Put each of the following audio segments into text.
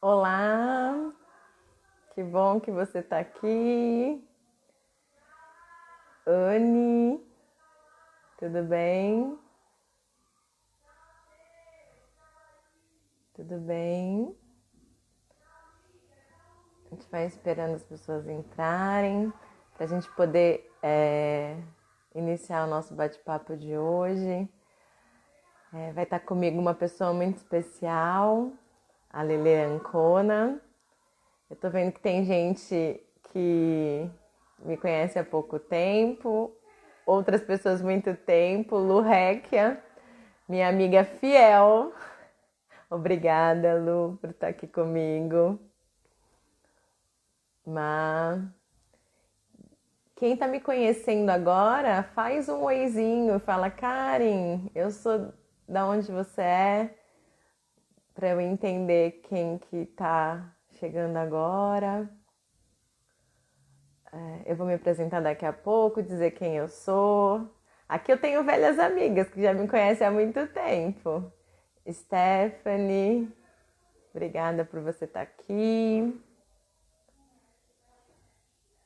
Olá, que bom que você está aqui. Anne, tudo bem? Tudo bem? A gente vai esperando as pessoas entrarem para a gente poder iniciar o nosso bate-papo de hoje. Vai estar comigo uma pessoa muito especial, a Lele Ancona. Eu tô vendo que tem gente que me conhece há pouco tempo, outras pessoas muito tempo. Lu Réquia, minha amiga fiel. Obrigada, Lu, por estar aqui comigo. Mas quem tá me conhecendo agora, faz um oizinho, fala: Karen, eu sou da onde você é, para eu entender quem que tá chegando agora. Eu vou me apresentar daqui a pouco, dizer quem eu sou. Aqui eu tenho velhas amigas que já me conhecem há muito tempo. Stephanie, obrigada por você estar aqui.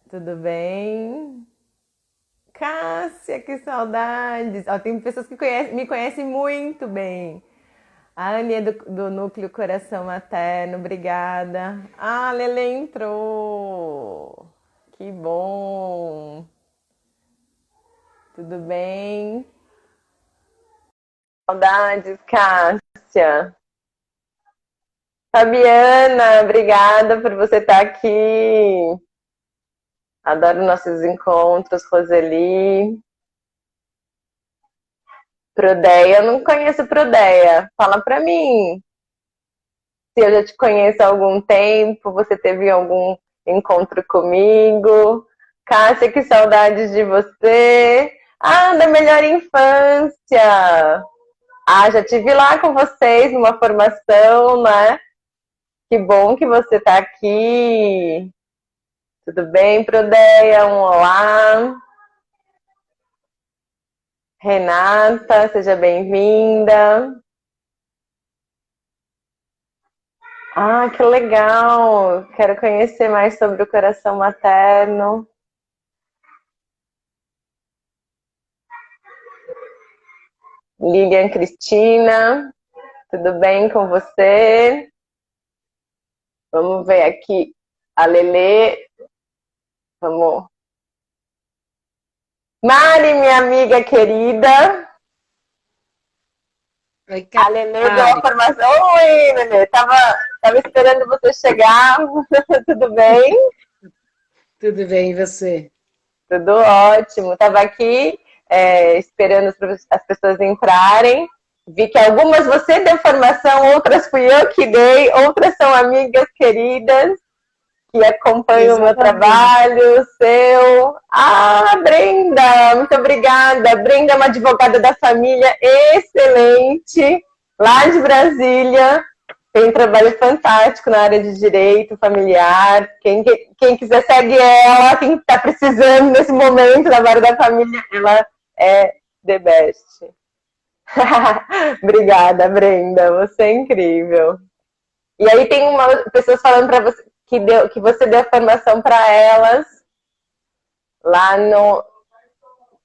Tudo bem? Cássia, que saudades! Tem pessoas que me conhecem muito bem. A Anne é do Núcleo Coração Materno, obrigada. Ah, a Lele entrou! Que bom! Tudo bem? Saudades, Cássia. Fabiana, obrigada por você estar aqui. Adoro nossos encontros, Roseli. Prodeia, eu não conheço Prodeia. Fala pra mim. Se eu já te conheço há algum tempo, você teve algum encontro comigo. Cássia, que saudades de você. Ah, da melhor infância. Ah, já tive lá com vocês numa formação, né? Que bom que você está aqui. Tudo bem, Prodeia? Um olá. Renata, seja bem-vinda. Ah, que legal! Quero conhecer mais sobre o coração materno. Lilian Cristina, tudo bem com você? Vamos ver aqui a Lelê. Vamos. Mari, minha amiga querida. Oi, A Lelê deu a Karen. formação. Oi, Lelê. Tava esperando você chegar. Tudo bem? Tudo bem, e você? Tudo ótimo. Tava aqui esperando as pessoas entrarem. Vi que algumas você deu formação, outras fui eu que dei, outras são amigas queridas que acompanham o meu Exatamente. trabalho, o seu. Ah, Brenda, muito obrigada. Brenda é uma advogada da família excelente, lá de Brasília. Tem um trabalho fantástico na área de direito familiar. Quem quiser segue ela, quem está precisando nesse momento na área da família, ela é the best. Obrigada, Brenda. Você é incrível. E aí tem pessoas falando para você que você deu a formação para elas lá no,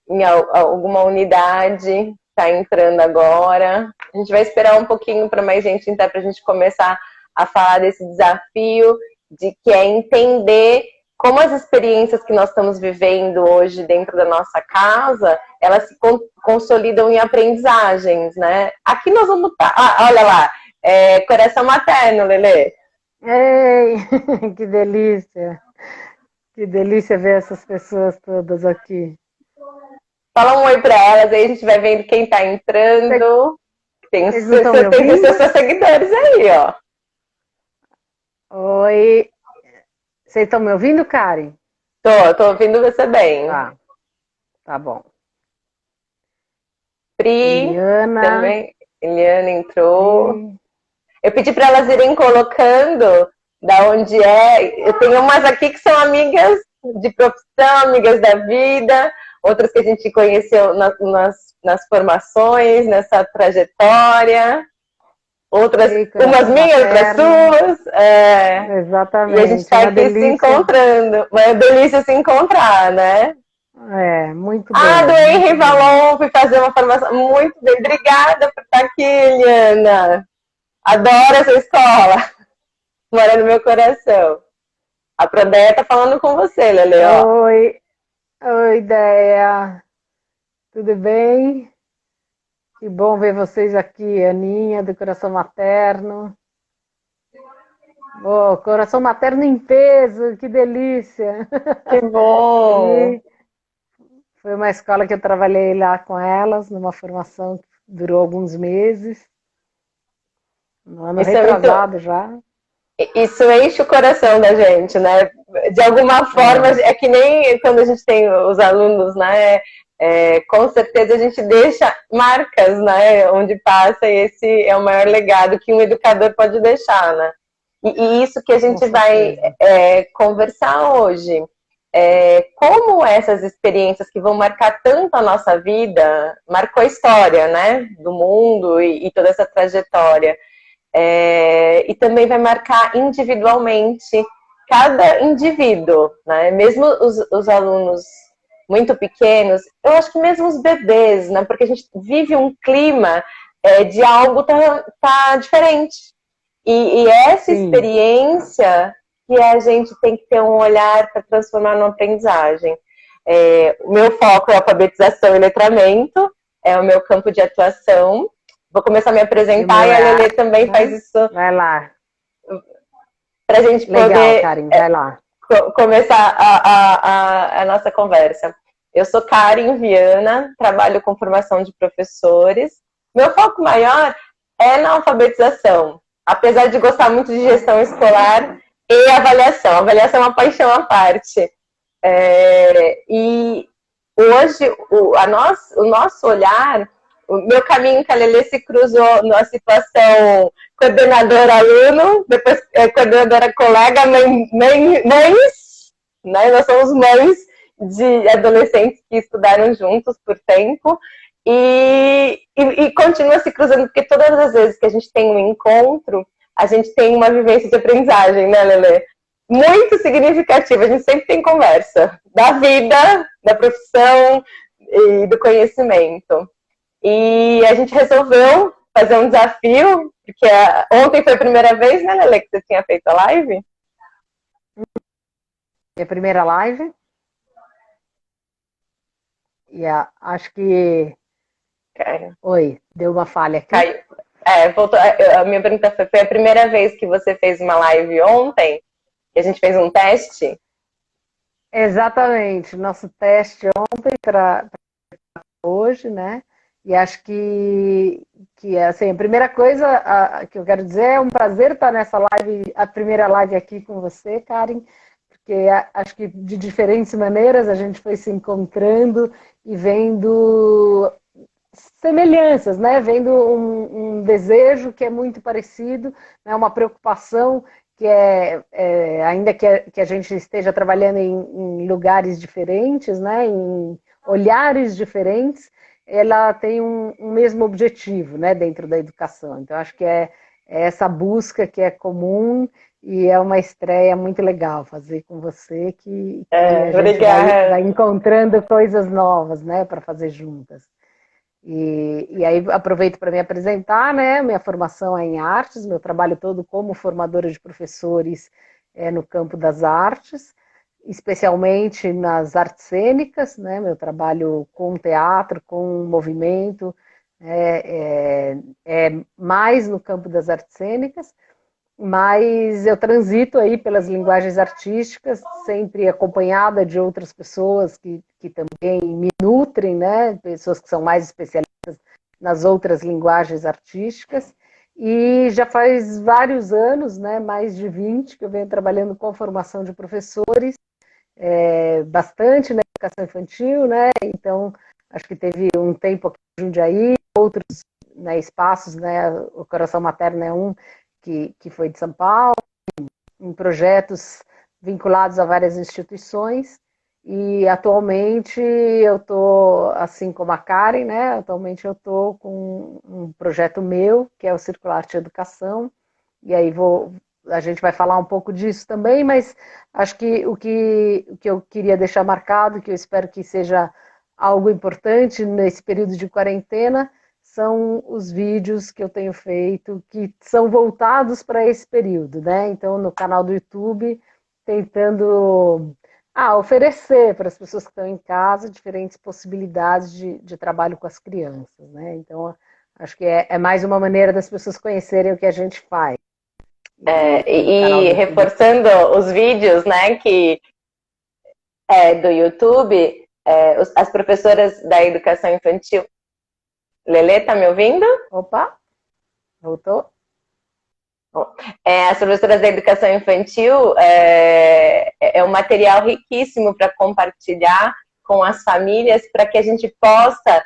em alguma unidade. Está entrando agora. A gente vai esperar um pouquinho para mais gente entrar para a gente começar a falar desse desafio de que é entender como as experiências que nós estamos vivendo hoje dentro da nossa casa, elas se consolidam em aprendizagens, né? Aqui nós vamos estar... olha lá, coração materno, Lelê. Ei, que delícia! Que delícia ver essas pessoas todas aqui. Fala um oi para elas, aí a gente vai vendo quem está entrando. Vocês não estão me Tem ouvindo? seus seguidores aí, ó. Oi, vocês estão me ouvindo, Karen? Tô ouvindo você bem. Tá, tá bom. Pri, Eliana, também. Eliana entrou. Pri, Eu pedi para elas irem colocando da onde é. Eu tenho umas aqui que são amigas de profissão, amigas da vida, outras que a gente conheceu nas formações, nessa trajetória. outras, Ei, umas coração minhas, outras materno. suas. E a gente Exatamente, está uma aqui se delícia. encontrando. Uma delícia se encontrar, né? É, muito Ah, do bem, Henry muito bem. Valon, fui fazer uma formação. Muito bem, obrigada por estar aqui, Eliana. Adoro essa escola. Mora no meu coração. A Prodeia tá falando com você, Lele, ó. Oi, oi, Ideia. Tudo bem? Que bom ver vocês aqui, Aninha, do Coração Materno. Oh, Coração Materno em peso, que delícia! Que bom. E foi uma escola que eu trabalhei lá com elas, numa formação que durou alguns meses, no ano Isso é muito. retrasado já. Isso enche o coração da gente, né? De alguma forma, É, é que nem quando a gente tem os alunos, né? Com certeza a gente deixa marcas, né? Onde passa, e esse é o maior legado que um educador pode deixar, né? E isso que a com gente vai certeza. conversar hoje. Como essas experiências que vão marcar tanto a nossa vida, marcou a história, né? Do mundo e toda essa trajetória. E também vai marcar individualmente cada indivíduo, né? Mesmo os alunos muito pequenos, eu acho que mesmo os bebês, né? Porque a gente vive um clima de algo tá diferente. E essa Sim, experiência que a gente tem que ter um olhar para transformar numa aprendizagem. O meu foco é alfabetização e letramento, é o meu campo de atuação. Vou começar a me e o apresentar meu e a é Lelê arte, também faz né? isso Vai lá. para a gente Legal, poder Karen, vai lá. começar a nossa conversa. Eu sou Karen Viana, trabalho com formação de professores. Meu foco maior é na alfabetização, apesar de gostar muito de gestão escolar e avaliação. Avaliação é uma paixão à parte. E hoje o nosso olhar, o meu caminho com a Lelê se cruzou numa situação coordenadora-aluno, depois coordenadora-colega, mães, né? Nós somos mães de adolescentes que estudaram juntos por tempo e continua se cruzando, porque todas as vezes que a gente tem um encontro, a gente tem uma vivência de aprendizagem, né, Lelê? Muito significativa. A gente sempre tem conversa da vida, da profissão e do conhecimento. E a gente resolveu fazer um desafio, porque ontem foi a primeira vez, né, Lele, que você tinha feito a live? Minha primeira live. E acho que. Caiu. Oi, deu uma falha aqui. Caiu. Voltou. A minha pergunta foi a primeira vez que você fez uma live ontem? Que a gente fez um teste? Exatamente, nosso teste ontem para hoje, né? E acho que assim, a primeira coisa que eu quero dizer é um prazer estar nessa live, a primeira live aqui com você, Karen, porque acho que de diferentes maneiras a gente foi se encontrando e vendo semelhanças, né? Vendo um desejo que é muito parecido, né? Uma preocupação que ainda que a gente esteja trabalhando em lugares diferentes, né? Em olhares diferentes, ela tem um mesmo objetivo, né? Dentro da educação. Então, acho que é essa busca que é comum e é uma estreia muito legal fazer com você, que a gente vai Obrigada. encontrando coisas novas, né? Para fazer juntas. E aí aproveito para me apresentar, né? Minha formação é em artes, meu trabalho todo como formadora de professores é no campo das artes, especialmente nas artes cênicas, né? Meu trabalho com teatro, com movimento, é mais no campo das artes cênicas, mas eu transito aí pelas linguagens artísticas, sempre acompanhada de outras pessoas que também me nutrem, né? Pessoas que são mais especialistas nas outras linguagens artísticas. E já faz vários anos, né, mais de 20, que eu venho trabalhando com formação de professores, bastante na educação infantil, né? Então, acho que teve um tempo aqui em Jundiaí, outros, né, espaços, né? O Coração Materno é um que foi de São Paulo, em projetos vinculados a várias instituições. E atualmente eu estou, assim como a Karen, né? Atualmente eu estou com um projeto meu, que é o Círculo Arte e Educação, e aí a gente vai falar um pouco disso também, mas acho que o que eu queria deixar marcado, que eu espero que seja algo importante nesse período de quarentena, são os vídeos que eu tenho feito, que são voltados para esse período, né? Então, no canal do YouTube, tentando oferecer para as pessoas que estão em casa diferentes possibilidades de trabalho com as crianças, né? Então, acho que é mais uma maneira das pessoas conhecerem o que a gente faz. E reforçando os vídeos, né, que do YouTube, as professoras da educação infantil. Lelê, tá me ouvindo? Opa, voltou? As professoras da educação infantil é um material riquíssimo para compartilhar com as famílias, para que a gente possa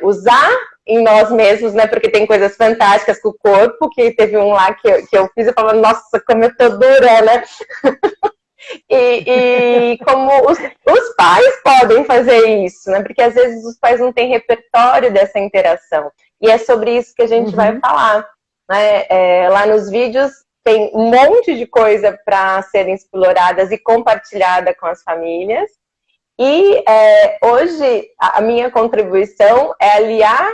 usar em nós mesmos, né? Porque tem coisas fantásticas com o corpo, que teve um lá que eu fiz, eu falava, nossa, como eu tô dura, né? E como os pais podem fazer isso, né? Porque às vezes os pais não têm repertório dessa interação. E é sobre isso que a gente vai falar. Né? Lá nos vídeos tem um monte de coisa para serem exploradas e compartilhada com as famílias. E hoje a minha contribuição é aliar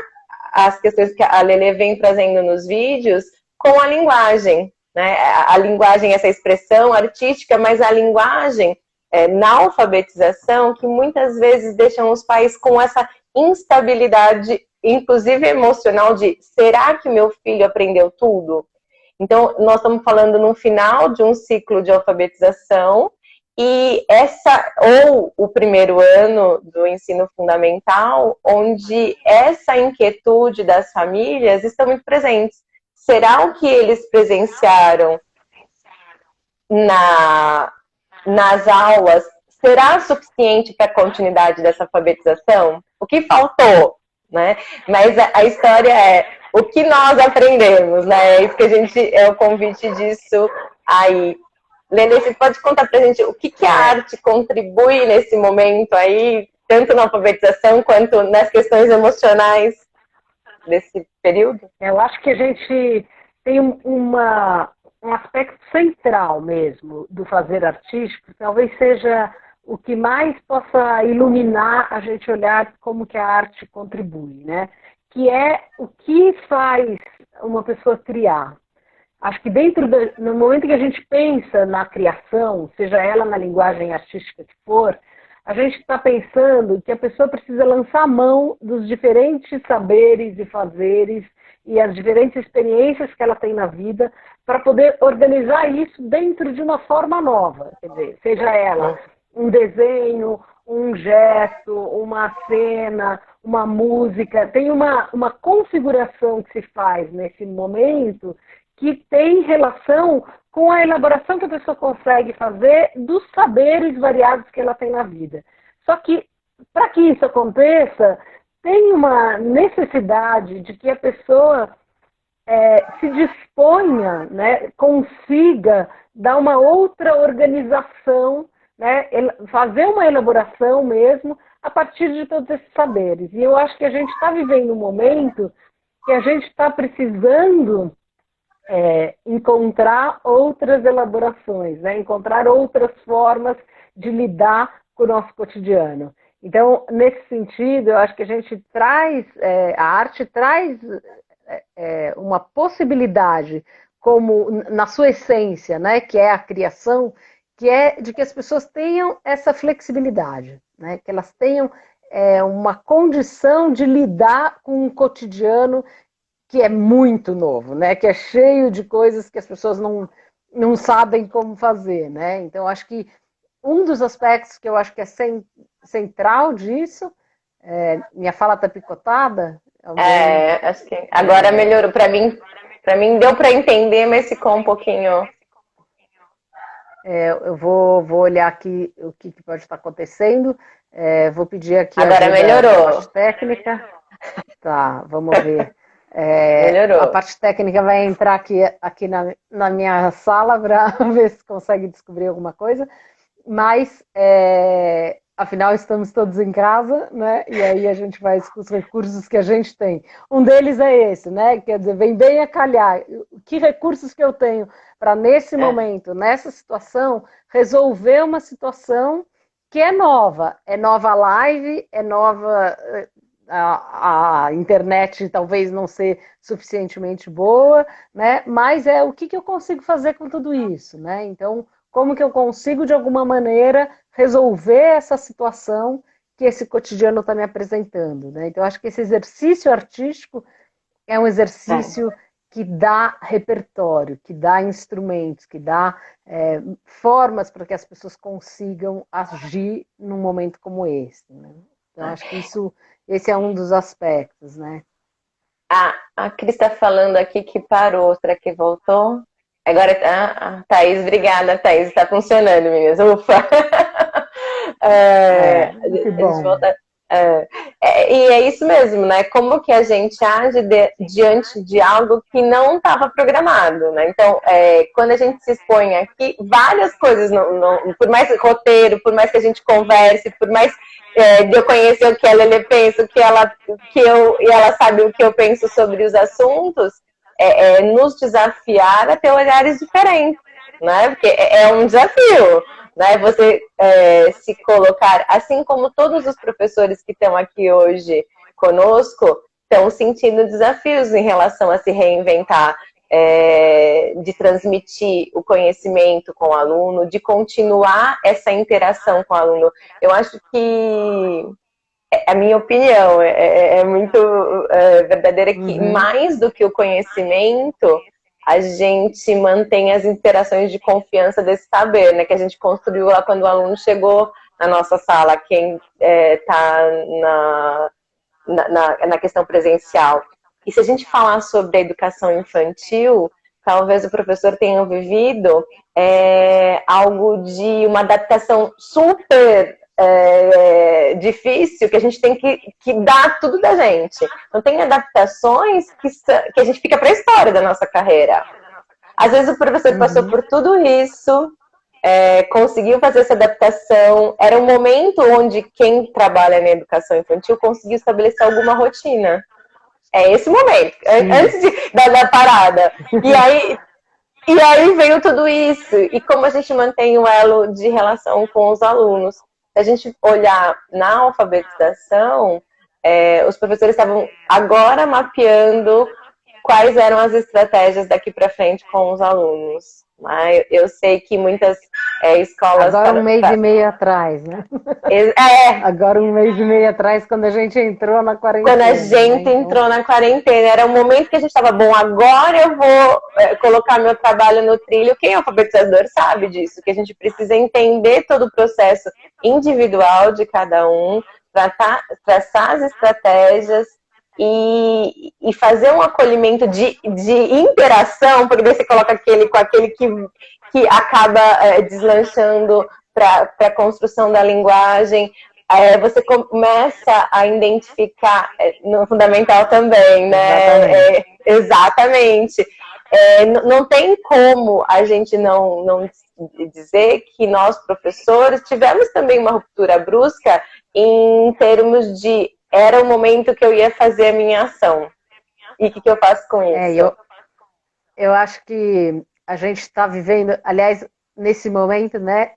as questões que a Lelê vem trazendo nos vídeos com a linguagem. Né? A linguagem, essa expressão artística, mas a linguagem na alfabetização, que muitas vezes deixam os pais com essa instabilidade, inclusive emocional, de será que meu filho aprendeu tudo? Então, nós estamos falando no final de um ciclo de alfabetização, e ou o primeiro ano do ensino fundamental, onde essa inquietude das famílias está muito presente. Será o que eles presenciaram nas aulas será suficiente para a continuidade dessa alfabetização? O que faltou? Né? Mas a história é o que nós aprendemos, né? É isso que a gente é o convite disso aí. Lelê, você pode contar pra gente o que a arte contribui nesse momento aí, tanto na alfabetização quanto nas questões emocionais desse período? Eu acho que a gente tem um aspecto central mesmo do fazer artístico, talvez seja o que mais possa iluminar a gente olhar como que a arte contribui, né? Que é o que faz uma pessoa criar. Acho que no momento que a gente pensa na criação, seja ela na linguagem artística que for, a gente está pensando que a pessoa precisa lançar a mão dos diferentes saberes e fazeres e as diferentes experiências que ela tem na vida para poder organizar isso dentro de uma forma nova. Quer dizer, seja ela um desenho, um gesto, uma cena, uma música. Tem uma configuração que se faz nesse momento que tem relação com a elaboração que a pessoa consegue fazer dos saberes variados que ela tem na vida. Só que, para que isso aconteça, tem uma necessidade de que a pessoa se disponha, né, consiga dar uma outra organização, né, fazer uma elaboração mesmo a partir de todos esses saberes. E eu acho que a gente está vivendo um momento que a gente está precisando encontrar outras elaborações, né? Encontrar outras formas de lidar com o nosso cotidiano. Então, nesse sentido, eu acho que a gente traz, a arte traz uma possibilidade, como na sua essência, né? Que é a criação, que é de que as pessoas tenham essa flexibilidade, né? Que elas tenham uma condição de lidar com um cotidiano que é muito novo, né? Que é cheio de coisas que as pessoas não sabem como fazer, né? Então, acho que um dos aspectos que eu acho que é central disso, minha fala está picotada? Acho que agora melhorou. Para mim deu para entender, mas ficou um pouquinho... eu vou olhar aqui o que pode estar acontecendo. Vou pedir aqui agora a melhorou. Parte técnica. Tá, vamos ver. Melhorou. A parte técnica vai entrar aqui na minha sala para ver se consegue descobrir alguma coisa. Mas afinal estamos todos em casa, né? E aí a gente faz com os recursos que a gente tem. Um deles é esse, né? Quer dizer, vem bem a calhar. Que recursos que eu tenho para, nesse momento, nessa situação, resolver uma situação que é nova. É nova a live, é nova a internet talvez não ser suficientemente boa, né? Mas é o que eu consigo fazer com tudo isso, né? Então, como que eu consigo, de alguma maneira, resolver essa situação que esse cotidiano está me apresentando, né? Então, acho que esse exercício artístico é um exercício que dá repertório, que dá instrumentos, que dá formas para que as pessoas consigam agir num momento como esse, né? Então, acho que esse é um dos aspectos, né? A Cris está falando aqui que parou. Será que voltou? Agora, Thaís, obrigada, Thaís. Está funcionando, meninas. Ufa! A Que gente bom. volta. E é isso mesmo, né? Como que a gente age diante de algo que não estava programado, né? Então, quando a gente se expõe aqui, várias coisas, por mais roteiro, por mais que a gente converse, por mais de eu conhecer o que a Lelê pensa, e ela sabe o que eu penso sobre os assuntos, nos desafiar a ter olhares diferentes, né? Porque é um desafio, né? Você se colocar, assim como todos os professores que estão aqui hoje conosco, estão sentindo desafios em relação a se reinventar, de transmitir o conhecimento com o aluno, de continuar essa interação com o aluno. Eu acho que a minha opinião é muito verdadeira, que mais do que o conhecimento, a gente mantém as interações de confiança desse saber, né? Que a gente construiu lá quando o aluno chegou na nossa sala, quem está na questão presencial. E se a gente falar sobre a educação infantil, talvez o professor tenha vivido algo de uma adaptação super difícil, que a gente tem que dar tudo da gente. Então, tem adaptações que a gente fica para a história da nossa carreira. Às vezes o professor passou por tudo isso, conseguiu fazer essa adaptação. Era um momento onde quem trabalha na educação infantil conseguiu estabelecer alguma rotina. É esse momento, antes da parada. E aí veio tudo isso. E como a gente mantém o elo de relação com os alunos? Se a gente olhar na alfabetização, os professores estavam agora mapeando quais eram as estratégias daqui para frente com os alunos. Mas eu sei que muitas escolas... Agora um mês e meio atrás, né? Agora um mês e meio atrás, quando a gente entrou na quarentena. Quando a gente entrou na quarentena, era um momento que a gente estava, bom, agora eu vou colocar meu trabalho no trilho. Quem é alfabetizador sabe disso, que a gente precisa entender todo o processo individual de cada um, traçar as estratégias e fazer um acolhimento de interação, porque daí você coloca aquele com aquele que acaba deslanchando para a construção da linguagem. Você começa a identificar no fundamental também, né? Exatamente. Não tem como a gente não dizer que nós, professores, tivemos também uma ruptura brusca em termos de era o momento que eu ia fazer a minha ação. E o que eu faço com isso? Eu acho que a gente está vivendo, aliás, nesse momento, né?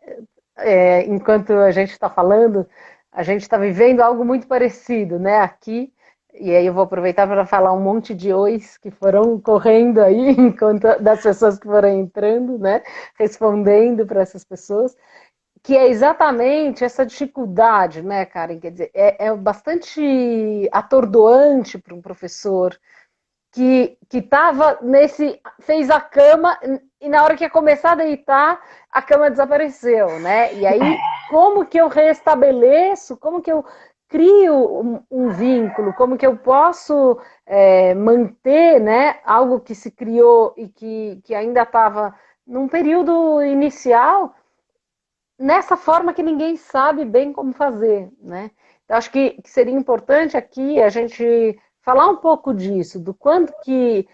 Enquanto a gente está falando, a gente está vivendo algo muito parecido, né? Aqui, e aí eu vou aproveitar para falar um monte de ois que foram correndo aí, enquanto das pessoas que foram entrando, né? Respondendo para essas pessoas, que é exatamente essa dificuldade, né, Karen? Quer dizer, é bastante atordoante para um professor que estava fez a cama e na hora que ia começar a deitar, a cama desapareceu, né? E aí, como que eu restabeleço, como que eu crio um vínculo, como que eu posso manter, né, algo que se criou e que ainda estava num período inicial, nessa forma que ninguém sabe bem como fazer, né? Então, acho que seria importante aqui a gente falar um pouco disso, do quanto que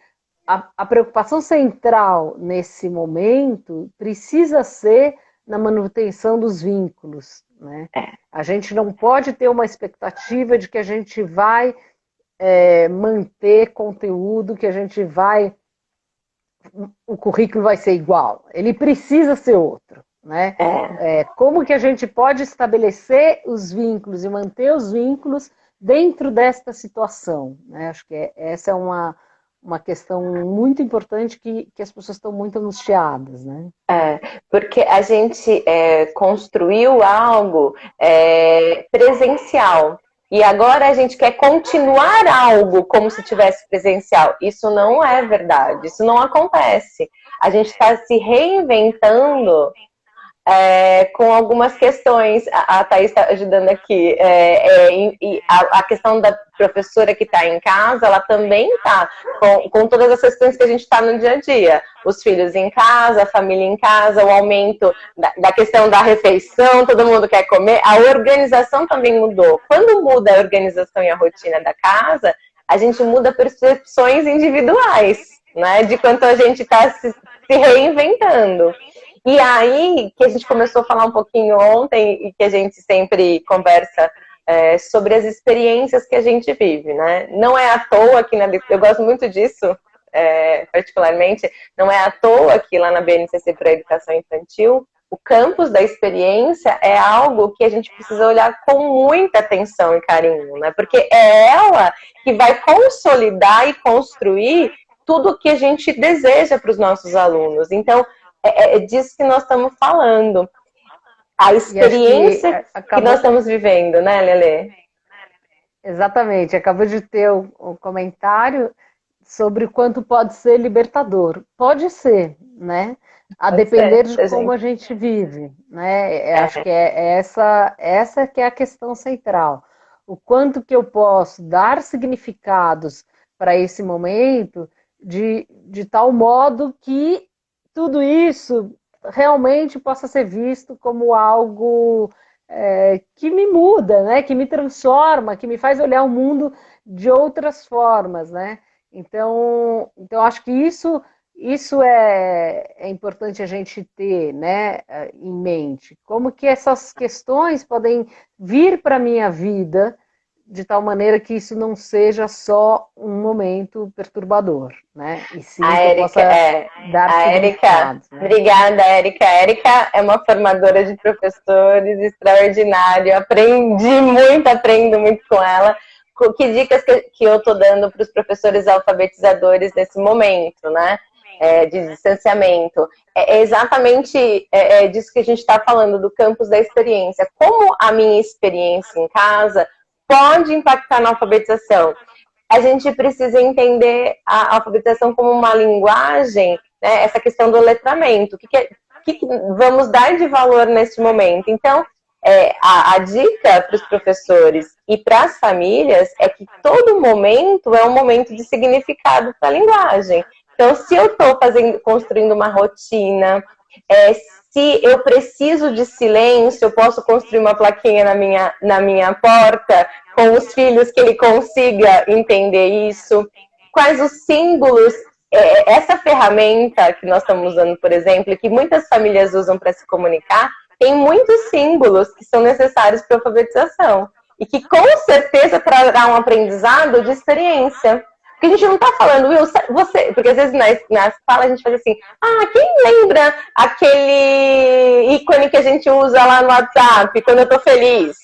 a preocupação central nesse momento precisa ser na manutenção dos vínculos, né? A gente não pode ter uma expectativa de que a gente vai manter conteúdo, que a gente vai... o currículo vai ser igual. Ele precisa ser outro, né? Como que a gente pode estabelecer os vínculos e manter os vínculos dentro desta situação, né? Acho que essa é uma questão muito importante que as pessoas estão muito angustiadas, né? Porque a gente construiu algo presencial e agora a gente quer continuar algo como se tivesse presencial. Isso não é verdade, isso não acontece. A gente está se reinventando com algumas questões. A Thaís está ajudando aqui. A questão da professora que está em casa, ela também está com todas as questões que a gente está no dia a dia. Os filhos em casa, a família em casa, o aumento da questão da refeição, todo mundo quer comer. A organização também mudou. Quando muda a organização e a rotina da casa, a gente muda percepções individuais, né? De quanto a gente está se reinventando. E aí, que a gente começou a falar um pouquinho ontem, e que a gente sempre conversa sobre as experiências que a gente vive, né? Não é à toa que eu gosto muito disso, particularmente, não é à toa que lá na BNCC para a Educação Infantil, o campus da experiência é algo que a gente precisa olhar com muita atenção e carinho, né? Porque é ela que vai consolidar e construir tudo o que a gente deseja para os nossos alunos. Então, é disso que nós estamos falando. A experiência que nós estamos vivendo, né, Lelê? Exatamente. Acabou de ter um comentário sobre o quanto pode ser libertador. Pode ser, né? A depender de como a gente vive, né? Acho que essa que é a questão central. O quanto que eu posso dar significados para esse momento de tal modo que tudo isso realmente possa ser visto como algo que me muda, né? Que me transforma, que me faz olhar o mundo de outras formas, né? Então acho que isso é importante a gente ter, né, em mente. Como que essas questões podem vir para a minha vida de tal maneira que isso não seja só um momento perturbador, né? E sim que eu possa dar significados, né? Obrigada, Érica. A Érica é uma formadora de professores extraordinária. Aprendo muito com ela. Que dicas que eu estou dando para os professores alfabetizadores nesse momento, né? De distanciamento. É exatamente disso que a gente está falando, do campus da experiência. Como a minha experiência em casa pode impactar na alfabetização. A gente precisa entender a alfabetização como uma linguagem, né? Essa questão do letramento. O que vamos dar de valor nesse momento? Então, a dica para os professores e para as famílias é que todo momento é um momento de significado para a linguagem. Então, se eu estou construindo uma rotina, se eu preciso de silêncio, eu posso construir uma plaquinha na minha porta com os filhos que ele consiga entender isso. Quais os símbolos? Essa ferramenta que nós estamos usando, por exemplo, que muitas famílias usam para se comunicar, tem muitos símbolos que são necessários para a alfabetização e que com certeza trará um aprendizado de experiência. Porque a gente não está falando, Will, você... Porque às vezes nas falas a gente faz assim, quem lembra aquele ícone que a gente usa lá no WhatsApp quando eu estou feliz?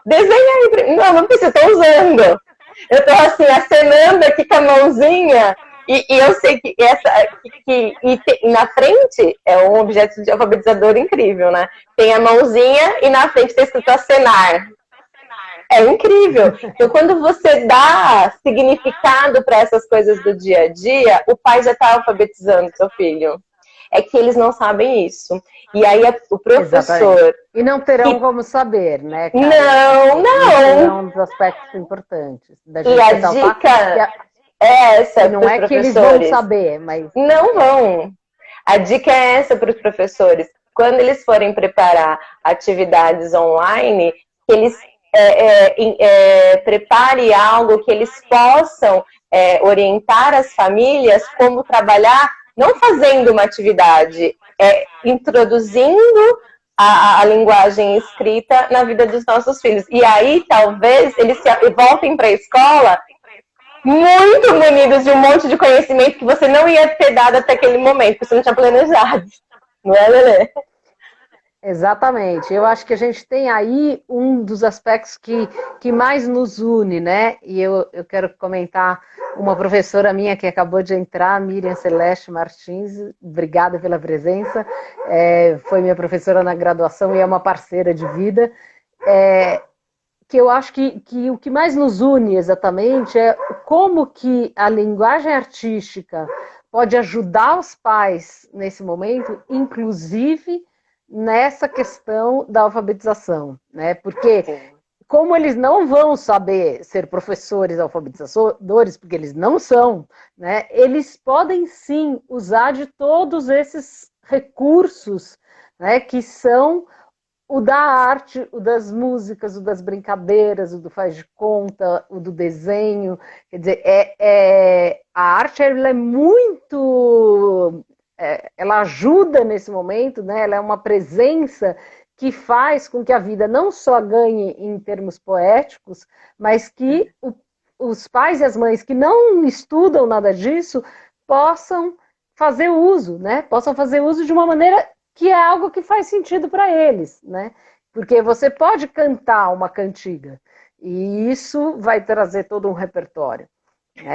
Desenha aí. Não precisa, eu estou usando. Eu estou assim, acenando aqui com a mãozinha e eu sei que na frente é um objeto de alfabetizador incrível, né? Tem a mãozinha e na frente está escrito acenar. É incrível. Então, quando você dá significado para essas coisas do dia a dia, o pai já está alfabetizando seu filho. É que eles não sabem isso. E aí o professor... Exatamente. E não terão como saber, né, cara? Não. É um dos aspectos importantes. Da gente e a dica é essa. Não é que eles vão saber, mas... Não vão. A dica é essa para os professores. Quando eles forem preparar atividades online, que eles prepare algo que eles possam orientar as famílias como trabalhar, não fazendo uma atividade, introduzindo a linguagem escrita na vida dos nossos filhos. E aí, talvez, eles voltem para a escola muito munidos de um monte de conhecimento que você não ia ter dado até aquele momento, porque você não tinha planejado. Não é, Lelê? Exatamente. Eu acho que a gente tem aí um dos aspectos que mais nos une, né? E eu quero comentar uma professora minha que acabou de entrar, Miriam Celeste Martins, obrigada pela presença. Foi minha professora na graduação e é uma parceira de vida. Que eu acho que o que mais nos une exatamente é como que a linguagem artística pode ajudar os pais nesse momento, inclusive nessa questão da alfabetização, né? Porque como eles não vão saber ser professores alfabetizadores, porque eles não são, né? Eles podem sim usar de todos esses recursos, né? Que são o da arte, o das músicas, o das brincadeiras, o do faz de conta, o do desenho. Quer dizer, a arte ela é muito... ela ajuda nesse momento, né? Ela é uma presença que faz com que a vida não só ganhe em termos poéticos, mas que os pais e as mães que não estudam nada disso possam fazer uso, né? Possam fazer uso de uma maneira que é algo que faz sentido para eles, né? Porque você pode cantar uma cantiga e isso vai trazer todo um repertório.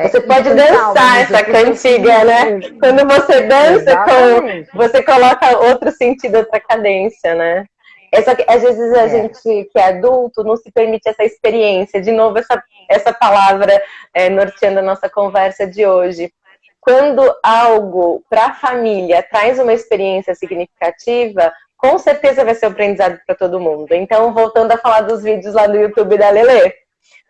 Você pode dançar essa cantiga, né? Quando você dança, você coloca outro sentido, outra cadência, né? Às vezes a gente que é adulto não se permite essa experiência. De novo, essa palavra norteando a nossa conversa de hoje. Quando algo para a família traz uma experiência significativa, com certeza vai ser um aprendizado para todo mundo. Então, voltando a falar dos vídeos lá do YouTube da Lelê,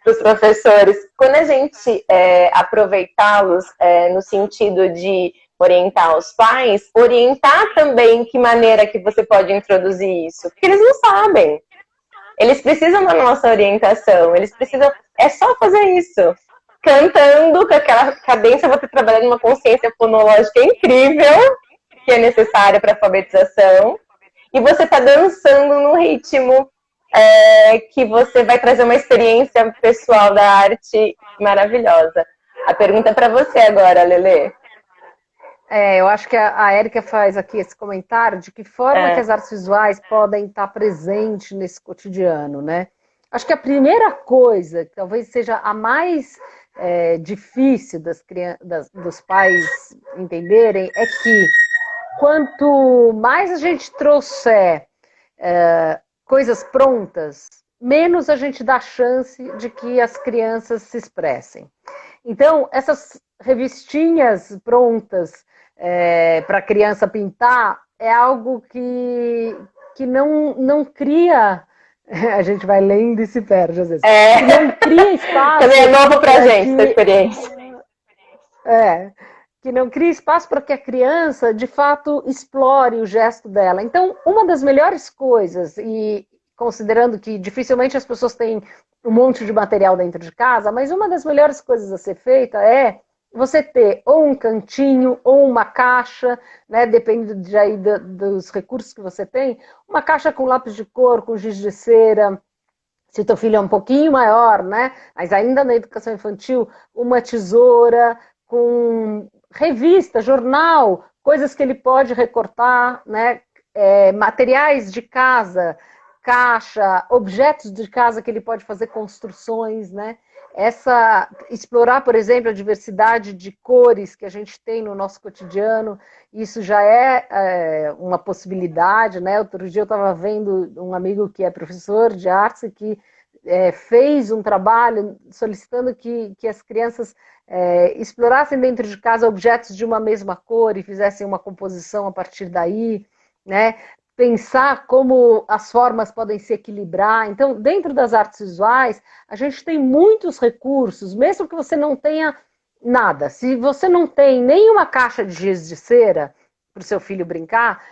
para os professores, quando a gente aproveitá-los no sentido de orientar os pais, orientar também que maneira que você pode introduzir isso, porque eles não sabem. Eles precisam da nossa orientação, eles precisam... É só fazer isso. Cantando, com aquela cadência, você trabalhando uma consciência fonológica incrível, que é necessária para a alfabetização, e você está dançando no ritmo que você vai trazer uma experiência pessoal da arte maravilhosa. A pergunta é para você agora, Lelê. Eu acho que a Érica faz aqui esse comentário de que forma que as artes visuais podem estar presentes nesse cotidiano, né? Acho que a primeira coisa, que talvez seja a mais difícil dos pais entenderem, é que quanto mais a gente trouxer coisas prontas, menos a gente dá chance de que as crianças se expressem. Então, essas revistinhas prontas para a criança pintar é algo que não cria... A gente vai lendo e se perde, às vezes. Que não cria espaço... Também é novo para a gente, essa experiência. Que não cria espaço para que a criança, de fato, explore o gesto dela. Então, uma das melhores coisas, e considerando que dificilmente as pessoas têm um monte de material dentro de casa, mas uma das melhores coisas a ser feita é você ter ou um cantinho ou uma caixa, né, depende dos recursos que você tem, uma caixa com lápis de cor, com giz de cera, se o teu filho é um pouquinho maior, né, mas ainda na educação infantil, uma tesoura com revista, jornal, coisas que ele pode recortar, né, materiais de casa, caixa, objetos de casa que ele pode fazer construções, né? Explorar, por exemplo, a diversidade de cores que a gente tem no nosso cotidiano, isso já é uma possibilidade, né? Outro dia eu estava vendo um amigo que é professor de artes e que fez um trabalho solicitando que as crianças explorassem dentro de casa objetos de uma mesma cor e fizessem uma composição a partir daí, né? Pensar como as formas podem se equilibrar. Então, dentro das artes visuais, a gente tem muitos recursos, mesmo que você não tenha nada. Se você não tem nenhuma caixa de giz de cera para o seu filho brincar,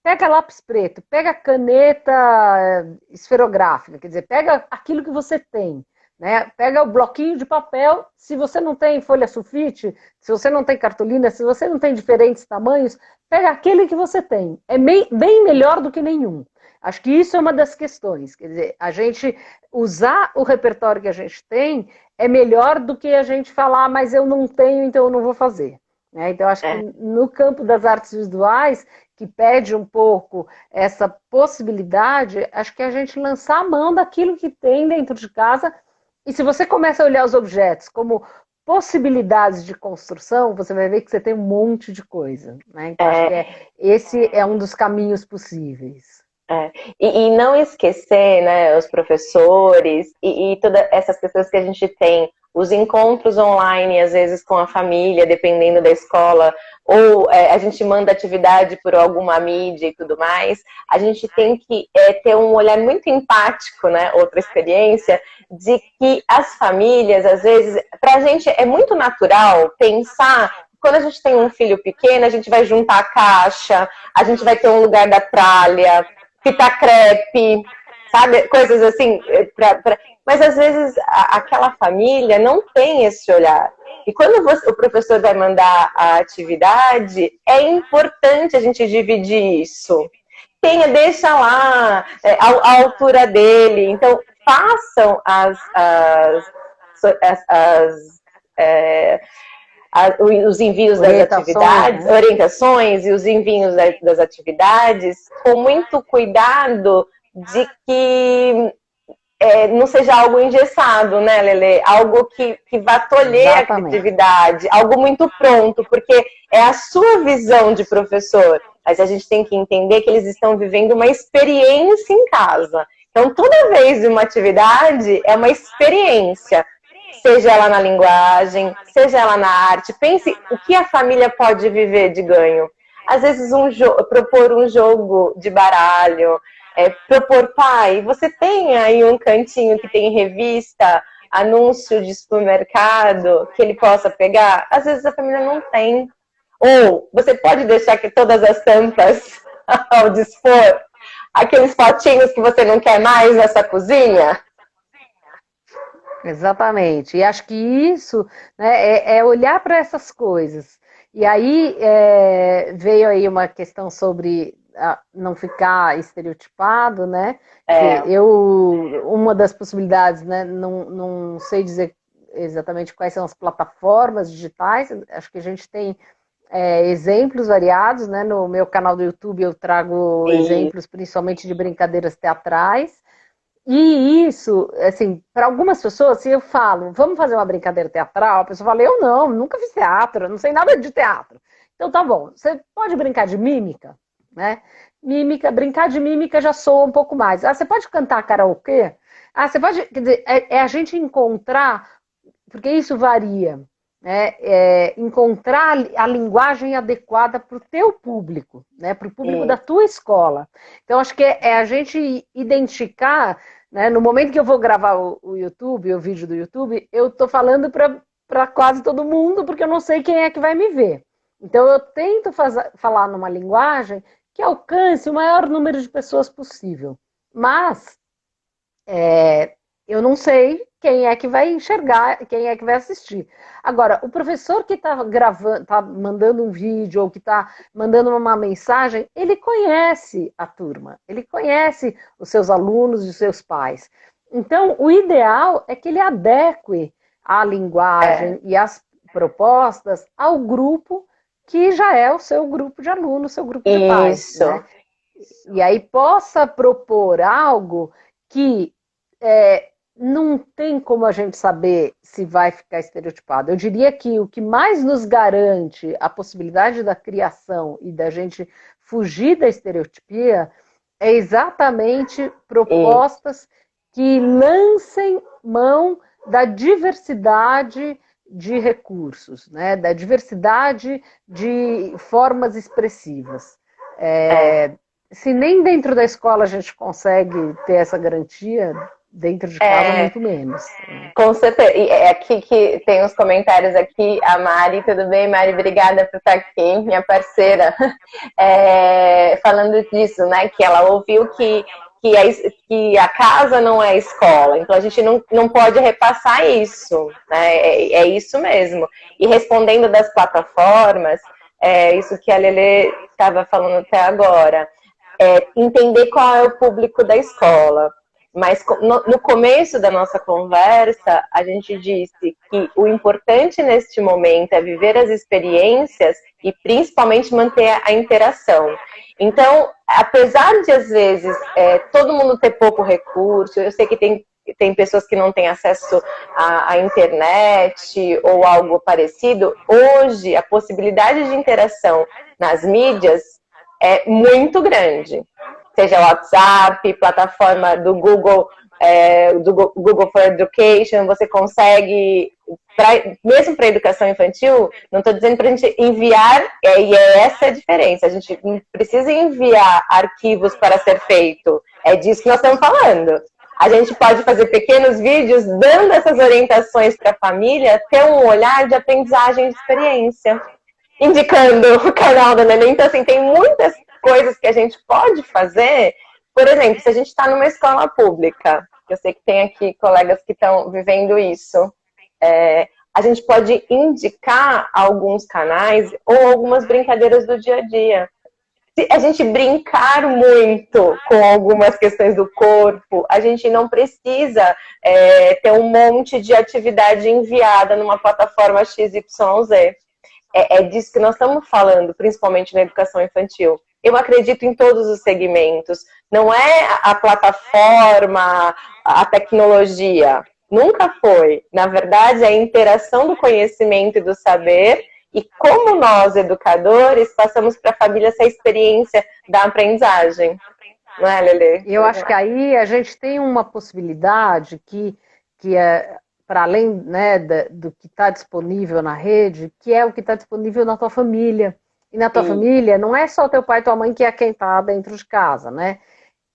pega lápis preto, pega caneta esferográfica, quer dizer, pega aquilo que você tem. Né? Pega o bloquinho de papel, se você não tem folha sulfite, se você não tem cartolina, se você não tem diferentes tamanhos, pega aquele que você tem. É bem melhor do que nenhum. Acho que isso é uma das questões. Quer dizer, a gente usar o repertório que a gente tem é melhor do que a gente falar, mas eu não tenho, então eu não vou fazer. Né? Então, acho que no campo das artes visuais, que pede um pouco essa possibilidade, acho que a gente lançar a mão daquilo que tem dentro de casa. E se você começa a olhar os objetos como possibilidades de construção, você vai ver que você tem um monte de coisa. Né? Então, acho que esse é um dos caminhos possíveis. E não esquecer, né, os professores e todas essas pessoas que a gente tem, os encontros online, às vezes com a família, dependendo da escola, ou a gente manda atividade por alguma mídia e tudo mais, a gente tem que ter um olhar muito empático, né, outra experiência, de que as famílias, às vezes, para a gente é muito natural pensar, quando a gente tem um filho pequeno, a gente vai juntar a caixa, a gente vai ter um lugar da tralha, fita crepe, sabe? Coisas assim. Mas às vezes aquela família não tem esse olhar. E quando o professor vai mandar a atividade, é importante a gente dividir isso. Deixa lá a altura dele. Então, façam os envios das atividades, né? Orientações e os envios das atividades com muito cuidado de que não seja algo engessado, né, Lelê? Algo que vá tolher a criatividade, algo muito pronto, porque é a sua visão de professor. Mas a gente tem que entender que eles estão vivendo uma experiência em casa. Então, toda vez uma atividade é uma experiência. Seja ela na linguagem, seja ela na arte. Pense o que a família pode viver de ganho. Às vezes, propor um jogo de baralho, propor, pai, você tem aí um cantinho que tem revista, anúncio de supermercado, que ele possa pegar? Às vezes a família não tem. Ou você pode deixar que todas as tampas ao dispor, aqueles potinhos que você não quer mais nessa cozinha? Exatamente. E acho que isso, né, é olhar para essas coisas. E aí veio aí uma questão sobre não ficar estereotipado, né? Uma das possibilidades, né, não sei dizer exatamente quais são as plataformas digitais, acho que a gente tem exemplos variados, né? No meu canal do YouTube eu trago exemplos principalmente de brincadeiras teatrais. E isso, assim, para algumas pessoas, se eu falo, vamos fazer uma brincadeira teatral, a pessoa fala, eu não, nunca fiz teatro, não sei nada de teatro. Então tá bom, você pode brincar de mímica, né? Brincar de mímica já soa um pouco mais. Você pode cantar karaokê? Você pode, quer dizer, a gente encontrar, porque isso varia, né? Encontrar a linguagem adequada para o teu público, né? Para o público da tua escola. Então, acho que é a gente identificar, né? No momento que eu vou gravar o YouTube, o vídeo do YouTube, eu estou falando para quase todo mundo, porque eu não sei quem é que vai me ver. Então, eu tento falar numa linguagem que alcance o maior número de pessoas possível. Mas eu não sei quem é que vai enxergar, quem é que vai assistir. Agora, o professor que está gravando, está mandando um vídeo ou que está mandando uma mensagem, ele conhece a turma, ele conhece os seus alunos e os seus pais. Então, o ideal é que ele adeque a linguagem e as propostas ao grupo que já é o seu grupo de alunos, o seu grupo de pais. Né? E aí possa propor algo que não tem como a gente saber se vai ficar estereotipado. Eu diria que o que mais nos garante a possibilidade da criação e da gente fugir da estereotipia é exatamente propostas que lancem mão da diversidade de recursos, né? Da diversidade de formas expressivas. Se nem dentro da escola a gente consegue ter essa garantia, dentro de casa, muito menos. Com certeza. E aqui que tem uns comentários aqui. A Mari, tudo bem? Mari, obrigada por estar aqui, minha parceira. Falando disso, né? Que ela ouviu que a casa não é escola. Então, a gente não pode repassar isso. Né? É isso mesmo. E respondendo das plataformas, isso que a Lelê estava falando até agora. entender qual é o público da escola. Mas no começo da nossa conversa, a gente disse que o importante neste momento é viver as experiências e principalmente manter a interação. Então, apesar de às vezes todo mundo ter pouco recurso, eu sei que tem pessoas que não têm acesso à internet ou algo parecido, hoje a possibilidade de interação nas mídias é muito grande. Seja WhatsApp, plataforma do Google for Education, você consegue, mesmo para a educação infantil, não estou dizendo para a gente enviar, e é essa a diferença, a gente não precisa enviar arquivos para ser feito, é disso que nós estamos falando. A gente pode fazer pequenos vídeos dando essas orientações para a família, ter um olhar de aprendizagem de experiência, indicando o canal da Neném. Então, assim, tem muitas coisas que a gente pode fazer. Por exemplo, se a gente está numa escola pública, eu sei que tem aqui colegas que estão vivendo isso, a gente pode indicar alguns canais ou algumas brincadeiras do dia a dia. Se a gente brincar muito com algumas questões do corpo, a gente não precisa ter um monte de atividade enviada numa plataforma XYZ. É disso que nós estamos falando, principalmente na educação infantil. Eu acredito em todos os segmentos. Não é a plataforma, a tecnologia. Nunca foi. Na verdade, é a interação do conhecimento e do saber. E como nós, educadores, passamos para a família essa experiência da aprendizagem. Não é, Lelê? Eu acho que aí a gente tem uma possibilidade que é, para além, né, do que está disponível na rede, que é o que está disponível na tua família. E na tua família não é só teu pai e tua mãe que é quem está dentro de casa, né?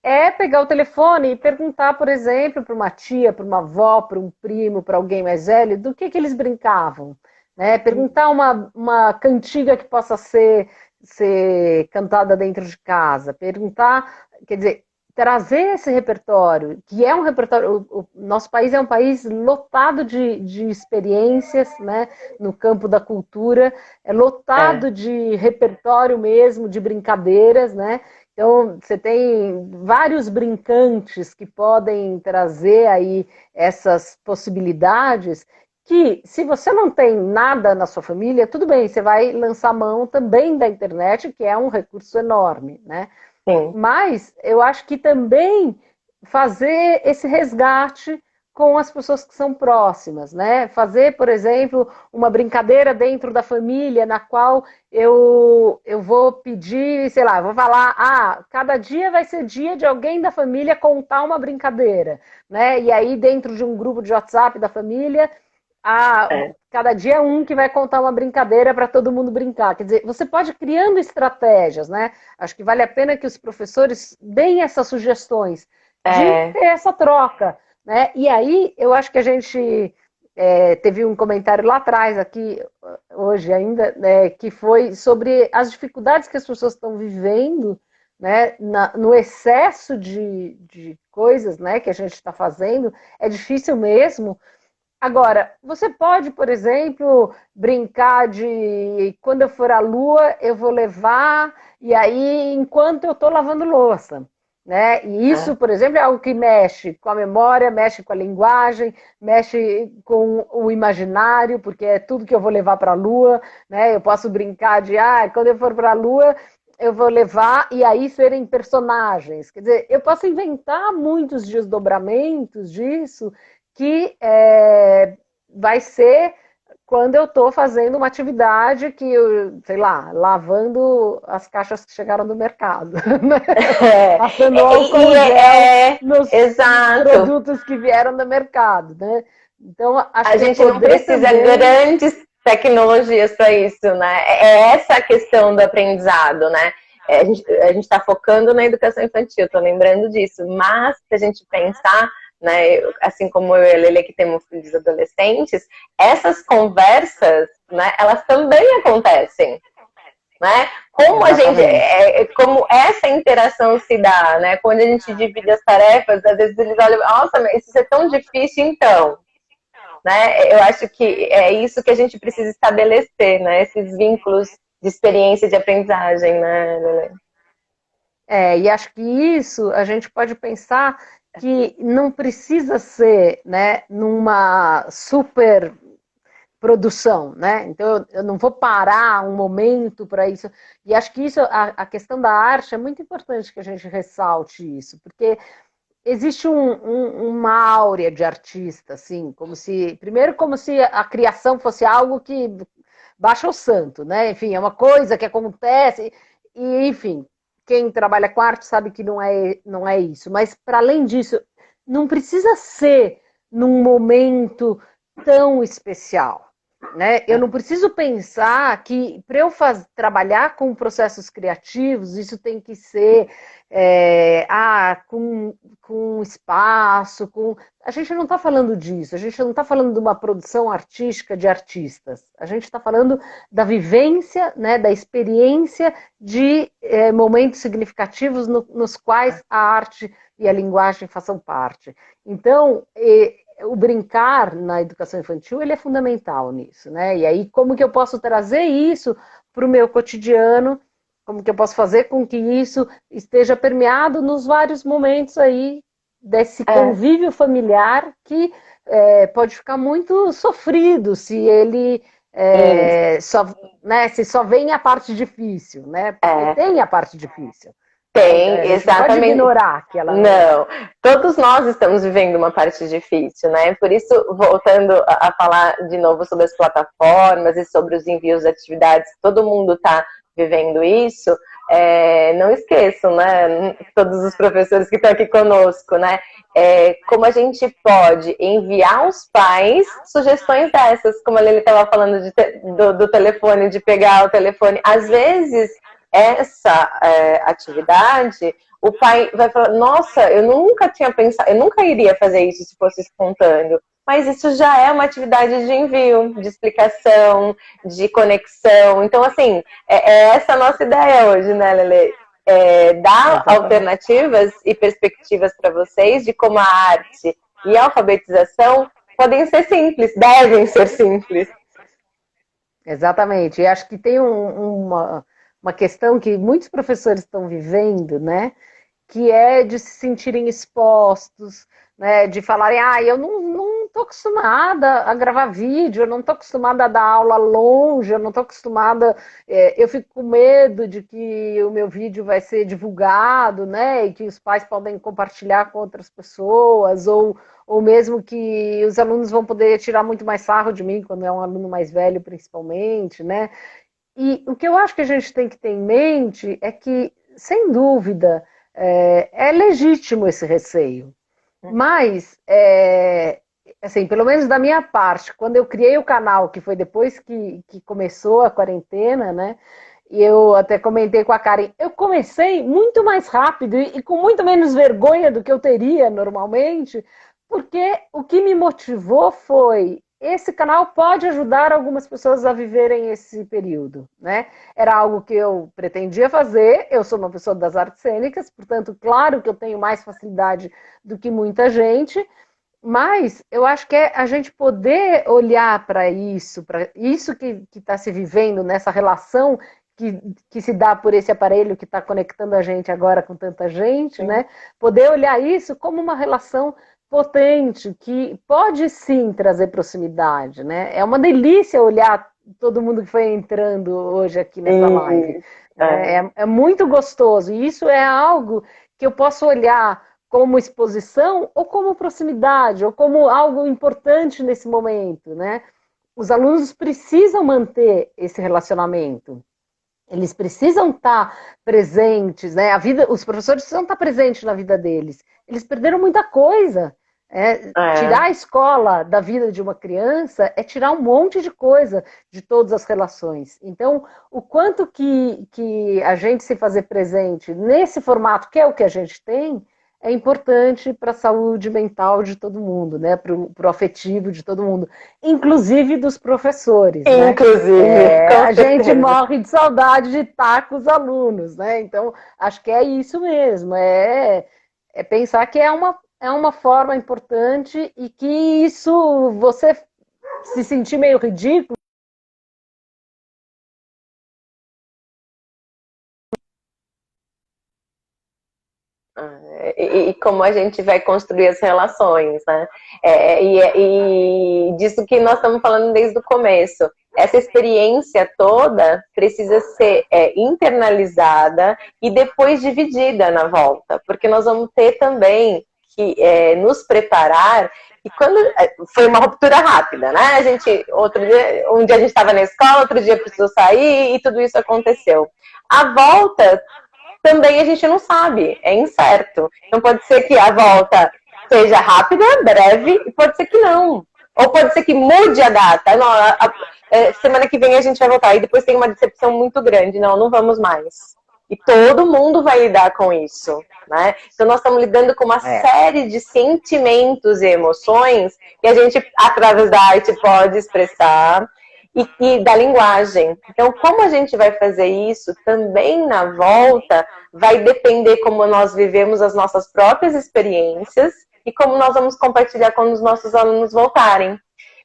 É pegar o telefone e perguntar, por exemplo, para uma tia, para uma avó, para um primo, para alguém mais velho, do que eles brincavam. Né? Perguntar uma cantiga que possa ser cantada dentro de casa. Perguntar, quer dizer, trazer esse repertório, que é um repertório. O nosso país é um país lotado de experiências, né, no campo da cultura, é lotado de repertório mesmo, de brincadeiras, né? Então, você tem vários brincantes que podem trazer aí essas possibilidades que, se você não tem nada na sua família, tudo bem, você vai lançar mão também da internet, que é um recurso enorme, né? Sim. Mas eu acho que também fazer esse resgate com as pessoas que são próximas, né? Fazer, por exemplo, uma brincadeira dentro da família na qual eu vou pedir, sei lá, vou falar, cada dia vai ser dia de alguém da família contar uma brincadeira, né? E aí dentro de um grupo de WhatsApp da família, cada dia um que vai contar uma brincadeira para todo mundo brincar. Quer dizer, você pode ir criando estratégias, né? Acho que vale a pena que os professores deem essas sugestões de ter essa troca, né? E aí, eu acho que a gente teve um comentário lá atrás, aqui, hoje ainda, né, que foi sobre as dificuldades que as pessoas estão vivendo, né, no excesso de coisas, né, que a gente está fazendo. É difícil mesmo. Agora, você pode, por exemplo, brincar de quando eu for à lua, eu vou levar, e aí, enquanto eu estou lavando louça. Né? E isso, por exemplo, é algo que mexe com a memória, mexe com a linguagem, mexe com o imaginário, porque é tudo que eu vou levar para a lua. Né? Eu posso brincar de, quando eu for para a lua, eu vou levar, e aí serem personagens. Quer dizer, eu posso inventar muitos desdobramentos disso, que vai ser quando eu estou fazendo uma atividade que, sei lá, lavando as caixas que chegaram do mercado. Né? Passando álcool gel nos produtos que vieram do mercado. Né? Então, acho a gente não precisa grandes tecnologias para isso, né? É essa a questão do aprendizado, né? A gente está focando na educação infantil, estou lembrando disso, mas se a gente pensar, né, assim como eu e a Lelê, que temos filhos adolescentes, essas conversas, né, elas também acontecem, né? Como a gente, como essa interação se dá, né? Quando a gente divide as tarefas, às vezes eles olham, nossa, mas isso é tão difícil, então, né? Eu acho que é isso que a gente precisa estabelecer, né? Esses vínculos de experiência de aprendizagem, né, Lelê? E acho que isso a gente pode pensar que não precisa ser, né, numa super produção, né? Então eu não vou parar um momento para isso. E acho que isso, a questão da arte é muito importante que a gente ressalte isso, porque existe uma áurea de artista, assim, como se a criação fosse algo que baixa o santo, né? Enfim, é uma coisa que acontece, e enfim, quem trabalha com arte sabe que não é isso. Mas, para além disso, não precisa ser num momento tão especial. Né? Eu não preciso pensar que para eu trabalhar com processos criativos, isso tem que ser com espaço, com. A gente não está falando disso, a gente não está falando de uma produção artística de artistas, a gente está falando da vivência, né, da experiência de momentos significativos nos quais a arte e a linguagem façam parte. Então, o brincar na educação infantil ele é fundamental nisso, né? E aí, como que eu posso trazer isso para o meu cotidiano? Como que eu posso fazer com que isso esteja permeado nos vários momentos aí desse convívio familiar que pode ficar muito sofrido se ele se só vem a parte difícil, né? Porque tem a parte difícil. Tem, A gente não pode exatamente. ignorar que ela não. Todos nós estamos vivendo uma parte difícil, né? Por isso, voltando a falar de novo sobre as plataformas e sobre os envios de atividades, todo mundo está vivendo isso. Não esqueçam, né? Todos os professores que estão aqui conosco, né? Como a gente pode enviar aos pais sugestões dessas, como a Lili estava falando do telefone, de pegar o telefone. Às vezes, essa atividade, o pai vai falar, nossa, eu nunca tinha pensado, eu nunca iria fazer isso se fosse espontâneo. Mas isso já é uma atividade de envio, de explicação, de conexão. Então, assim, essa a nossa ideia hoje, né, Lele? Dar alternativas e perspectivas para vocês de como a arte e a alfabetização podem ser simples, devem ser simples. Exatamente. E acho que tem uma questão que muitos professores estão vivendo, né? Que é de se sentirem expostos, né? De falarem, eu não estou acostumada a gravar vídeo, eu não estou acostumada a dar aula longe, eu não estou acostumada, eu fico com medo de que o meu vídeo vai ser divulgado, né? E que os pais podem compartilhar com outras pessoas, ou mesmo que os alunos vão poder tirar muito mais sarro de mim, quando é um aluno mais velho, principalmente, né? E o que eu acho que a gente tem que ter em mente é que, sem dúvida, é legítimo esse receio. Mas, assim, pelo menos da minha parte, quando eu criei o canal, que foi depois que começou a quarentena, né? E eu até comentei com a Karen, eu comecei muito mais rápido e com muito menos vergonha do que eu teria normalmente, porque o que me motivou foi esse canal pode ajudar algumas pessoas a viverem esse período, né? Era algo que eu pretendia fazer, eu sou uma pessoa das artes cênicas, portanto, claro que eu tenho mais facilidade do que muita gente, mas eu acho que é a gente poder olhar para isso que está se vivendo nessa relação que se dá por esse aparelho que está conectando a gente agora com tanta gente, né? Poder olhar isso como uma relação potente, que pode sim trazer proximidade, né? É uma delícia olhar todo mundo que foi entrando hoje aqui nessa live. É muito gostoso. E isso é algo que eu posso olhar como exposição ou como proximidade, ou como algo importante nesse momento, né? Os alunos precisam manter esse relacionamento. Eles precisam estar presentes, né? Os professores precisam estar presentes na vida deles. Eles perderam muita coisa. Tirar a escola da vida de uma criança é tirar um monte de coisa de todas as relações. Então, o quanto que a gente se fazer presente nesse formato, que é o que a gente tem, é importante para a saúde mental de todo mundo, né? Para o afetivo de todo mundo, inclusive dos professores. Inclusive, né? A gente morre de saudade de estar com os alunos, né? Então, acho que é isso mesmo, pensar que é uma forma importante e que isso, você se sentir meio ridículo, como a gente vai construir as relações, né? E disso que nós estamos falando desde o começo. Essa experiência toda precisa ser internalizada e depois dividida na volta, porque nós vamos ter também que nos preparar. E quando foi uma ruptura rápida, né? Um dia a gente estava na escola, outro dia precisou sair e tudo isso aconteceu. A volta também a gente não sabe, é incerto. Então pode ser que a volta seja rápida, breve, e pode ser que não. Ou pode ser que mude a data. Não, semana que vem a gente vai voltar. E depois tem uma decepção muito grande. Não, não vamos mais. E todo mundo vai lidar com isso, né? Então nós estamos lidando com uma série de sentimentos e emoções que a gente, através da arte, pode expressar e da linguagem. Então, como a gente vai fazer isso também na volta, vai depender como nós vivemos as nossas próprias experiências e como nós vamos compartilhar quando os nossos alunos voltarem.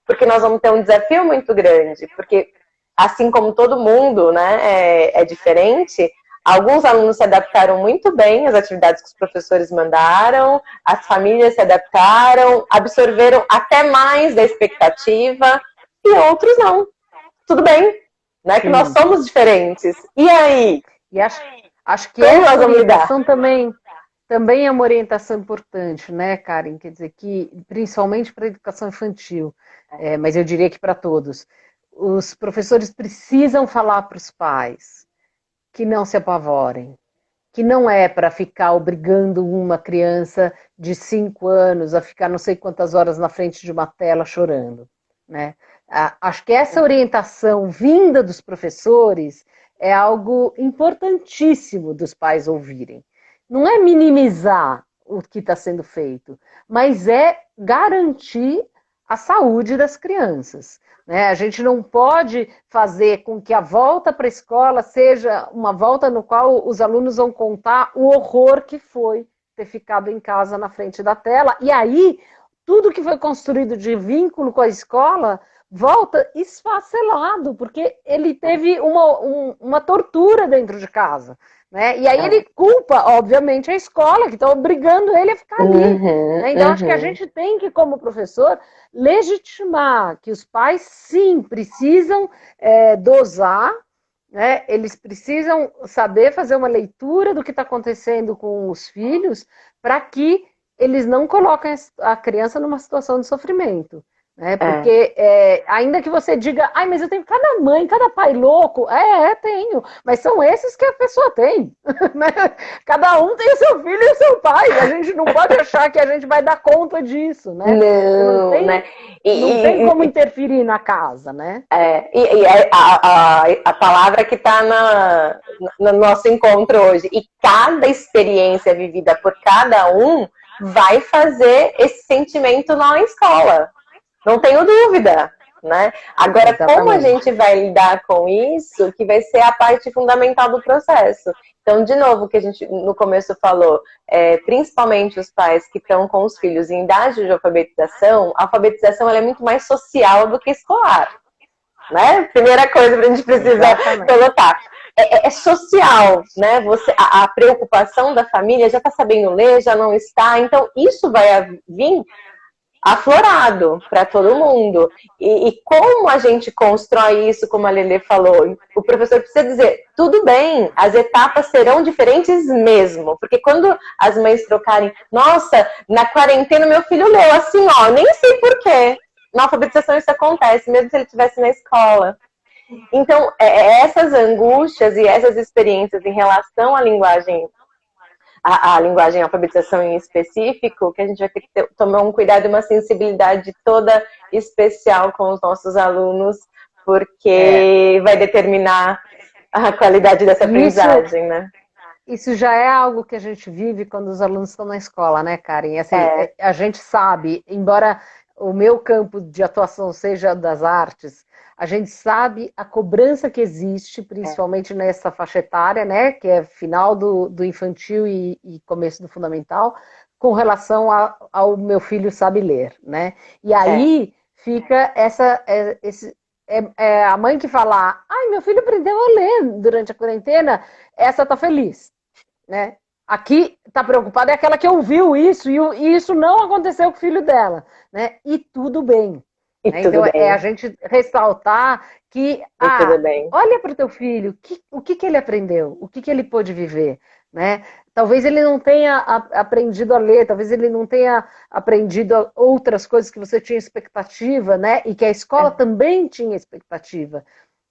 Porque nós vamos ter um desafio muito grande, porque assim como todo mundo, né, é diferente. Alguns alunos se adaptaram muito bem às atividades que os professores mandaram, as famílias se adaptaram, absorveram até mais da expectativa, e outros não. Tudo bem, né? Que nós somos diferentes. E aí? E acho que essa orientação também é uma orientação importante, né, Karen? Quer dizer, que principalmente para a educação infantil, mas eu diria que para todos. Os professores precisam falar para os pais que não se apavorem, que não é para ficar obrigando uma criança de 5 anos a ficar não sei quantas horas na frente de uma tela chorando, né? Acho que essa orientação vinda dos professores é algo importantíssimo dos pais ouvirem. Não é minimizar o que está sendo feito, mas é garantir a saúde das crianças. Né? A gente não pode fazer com que a volta para a escola seja uma volta no qual os alunos vão contar o horror que foi ter ficado em casa na frente da tela. E aí, tudo que foi construído de vínculo com a escola volta esfacelado, porque ele teve uma tortura dentro de casa. Né? E aí ele culpa, obviamente, a escola, que está obrigando ele a ficar ali. Né? Então, acho que a gente tem que, como professor, legitimar que os pais, sim, precisam dosar, né? Eles precisam saber fazer uma leitura do que está acontecendo com os filhos para que eles não coloquem a criança numa situação de sofrimento. Né? Porque ainda que você diga, ai, mas eu tenho cada mãe, cada pai louco, tenho, mas são esses que a pessoa tem. Né? Cada um tem o seu filho e o seu pai, a gente não pode achar que a gente vai dar conta disso, né? Não tem, né? Não tem como interferir na casa, né? A palavra que está no nosso encontro hoje, e cada experiência vivida por cada um vai fazer esse sentimento na escola. Não tenho dúvida, né? Agora, como a gente vai lidar com isso, que vai ser a parte fundamental do processo. Então, de novo, o que a gente no começo falou, principalmente os pais que estão com os filhos em idade de alfabetização, a alfabetização ela é muito mais social do que escolar, né? Primeira coisa que a gente precisa colocar. É social, né? A preocupação da família, já está sabendo ler, já não está, então isso vai vir aflorado para todo mundo. E como a gente constrói isso, como a Lelê falou, o professor precisa dizer, tudo bem, as etapas serão diferentes mesmo, porque quando as mães trocarem, nossa, na quarentena meu filho leu assim, ó, nem sei porquê. Na alfabetização isso acontece, mesmo se ele estivesse na escola. Então, essas angústias e essas experiências em relação à linguagem, a linguagem, a alfabetização em específico, que a gente vai ter que tomar um cuidado e uma sensibilidade toda especial com os nossos alunos, porque vai determinar a qualidade dessa aprendizagem, né? Isso já é algo que a gente vive quando os alunos estão na escola, né, Karen? Assim, a gente sabe, embora o meu campo de atuação seja das artes, a gente sabe a cobrança que existe, principalmente nessa faixa etária, né, que é final do infantil e começo do fundamental, com relação ao meu filho sabe ler, né? E aí fica a mãe que fala, ai, meu filho aprendeu a ler durante a quarentena, essa tá feliz, né? aqui está preocupada é aquela que ouviu isso e isso não aconteceu com o filho dela, né? E tudo bem. E Né? tudo Então bem. é a gente ressaltar que, E tudo bem. olha para o teu filho, o que ele aprendeu, o que ele pôde viver, né? Talvez ele não tenha aprendido a ler, talvez ele não tenha aprendido outras coisas que você tinha expectativa, né? E que a escola também tinha expectativa.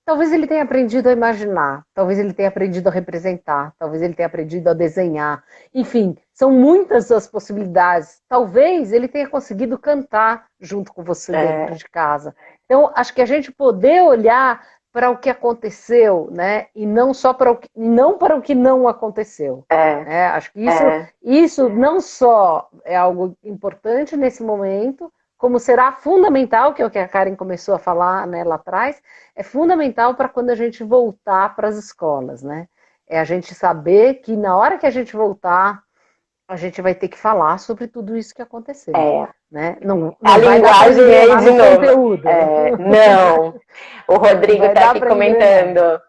Talvez ele tenha aprendido a imaginar, talvez ele tenha aprendido a representar, talvez ele tenha aprendido a desenhar. Enfim, são muitas as possibilidades. Talvez ele tenha conseguido cantar junto com você dentro de casa. Então, acho que a gente poder olhar para o que aconteceu, né? E não só para o que não aconteceu. Né? Acho que isso não só é algo importante nesse momento, como será fundamental, que é o que a Karen começou a falar, né, lá atrás, é fundamental para quando a gente voltar para as escolas, né? É a gente saber que na hora que a gente voltar, a gente vai ter que falar sobre tudo isso que aconteceu. Né? Não a vai linguagem aí de novo. Conteúdo. Não. O Rodrigo está aqui comentando.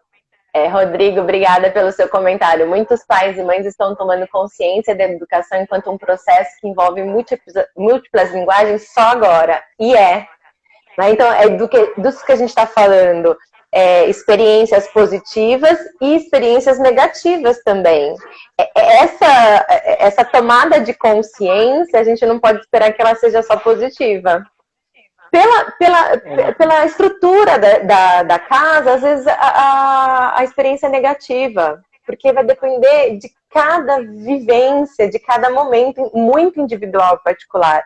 Rodrigo, obrigada pelo seu comentário. Muitos pais e mães estão tomando consciência da educação enquanto um processo que envolve múltiplas linguagens só agora. E né? Então, dos que a gente está falando, experiências positivas e experiências negativas também. Essa tomada de consciência, a gente não pode esperar que ela seja só positiva. Pela estrutura da casa, às vezes a experiência é negativa, porque vai depender de cada vivência, de cada momento, muito individual, particular.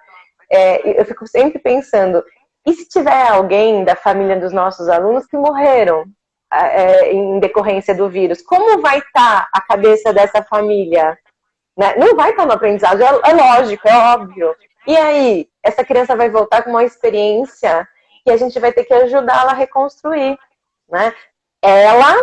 Eu fico sempre pensando, e se tiver alguém da família dos nossos alunos que morreram em decorrência do vírus? Como vai estar a cabeça dessa família? Né? Não vai estar no aprendizado, é lógico, é óbvio. E aí, essa criança vai voltar com uma experiência que a gente vai ter que ajudá-la a reconstruir, né? Ela,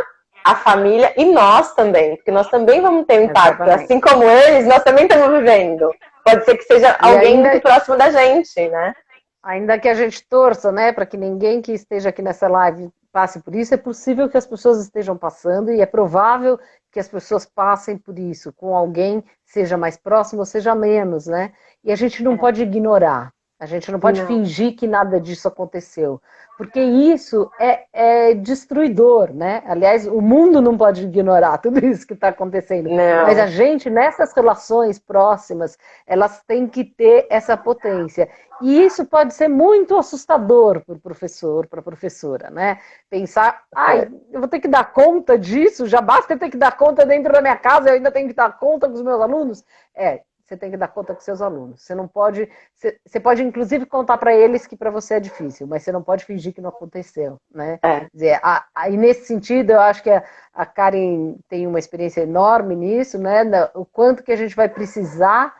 a família e nós também, porque nós também vamos ter um impacto. Exatamente. Assim como eles, nós também estamos vivendo. Pode ser que seja alguém muito próximo da gente, né? Ainda que a gente torça, né, para que ninguém que esteja aqui nessa live passe por isso, é possível que as pessoas estejam passando e é provável que as pessoas passem por isso, com alguém, seja mais próximo ou seja menos, né? E a gente não pode ignorar, a gente não pode fingir que nada disso aconteceu, porque isso é destruidor, né? Aliás, o mundo não pode ignorar tudo isso que está acontecendo, mas a gente, nessas relações próximas, elas têm que ter essa potência. E isso pode ser muito assustador para o professor, para a professora, né? Pensar, eu vou ter que dar conta disso, já basta eu ter que dar conta dentro da minha casa, eu ainda tenho que dar conta com os meus alunos? Você tem que dar conta com seus alunos. Você não pode, você pode inclusive contar para eles que para você é difícil, mas você não pode fingir que não aconteceu, né? Quer dizer, aí nesse sentido, eu acho que a Karen tem uma experiência enorme nisso, né? O quanto que a gente vai precisar